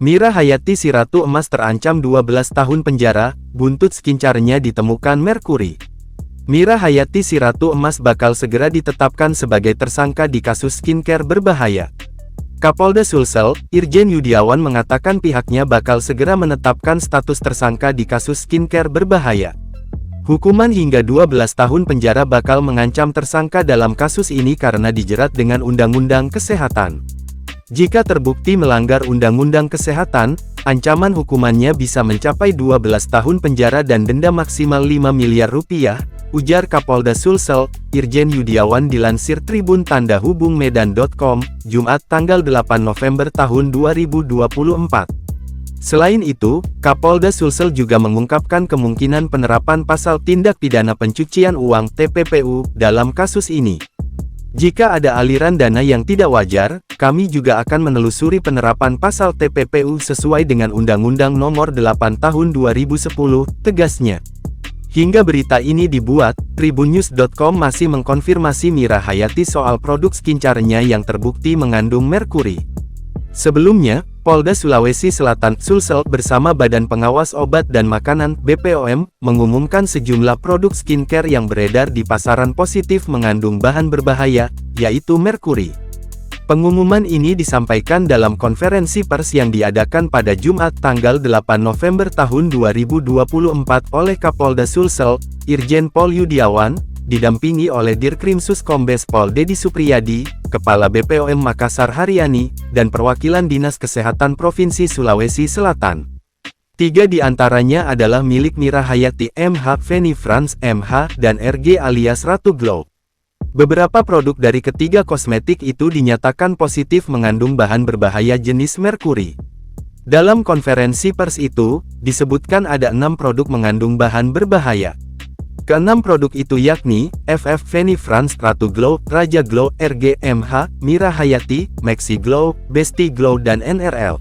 Mira Hayati si Ratu Emas terancam 12 tahun penjara, buntut skincare-nya ditemukan merkuri. Mira Hayati si Ratu Emas bakal segera ditetapkan sebagai tersangka di kasus skincare berbahaya. Kapolda Sulsel, Irjen Yudiawan mengatakan pihaknya bakal segera menetapkan status tersangka di kasus skincare berbahaya. Hukuman hingga 12 tahun penjara bakal mengancam tersangka dalam kasus ini karena dijerat dengan Undang-Undang Kesehatan. Jika terbukti melanggar Undang-Undang Kesehatan, ancaman hukumannya bisa mencapai 12 tahun penjara dan denda maksimal 5 miliar rupiah, ujar Kapolda Sulsel, Irjen Yudiawan dilansir Tribun Tanda Hubung Medan.com, Jumat tanggal 8 November tahun 2024. Selain itu, Kapolda Sulsel juga mengungkapkan kemungkinan penerapan pasal tindak pidana pencucian uang (TPPU) dalam kasus ini. Jika ada aliran dana yang tidak wajar, kami juga akan menelusuri penerapan pasal TPPU sesuai dengan Undang-Undang Nomor 8 Tahun 2010, tegasnya. Hingga berita ini dibuat, Tribunnews.com masih mengkonfirmasi Mira Hayati soal produk skincare-nya yang terbukti mengandung merkuri. Sebelumnya, Polda Sulawesi Selatan, Sulsel, bersama Badan Pengawas Obat dan Makanan, BPOM, mengumumkan sejumlah produk skincare yang beredar di pasaran positif mengandung bahan berbahaya, yaitu merkuri. Pengumuman ini disampaikan dalam konferensi pers yang diadakan pada Jumat tanggal 8 November tahun 2024 oleh Kapolda Sulsel, Irjen Pol Yudiawan, didampingi oleh Dirkrimsus Kombes Pol Dedi Supriyadi, Kepala BPOM Makassar Haryani, dan perwakilan Dinas Kesehatan Provinsi Sulawesi Selatan. 3 di antaranya adalah milik Mira Hayati MH, Feni Frans MH, dan RG alias Ratu Glow. Beberapa produk dari ketiga kosmetik itu dinyatakan positif mengandung bahan berbahaya jenis merkuri. Dalam konferensi pers itu, disebutkan ada 6 produk mengandung bahan berbahaya. Keenam produk itu yakni, FF Feni Frans, Ratu Glow, Raja Glow, RG MH, Mira Hayati, Maxi Glow, Besti Glow dan NRL.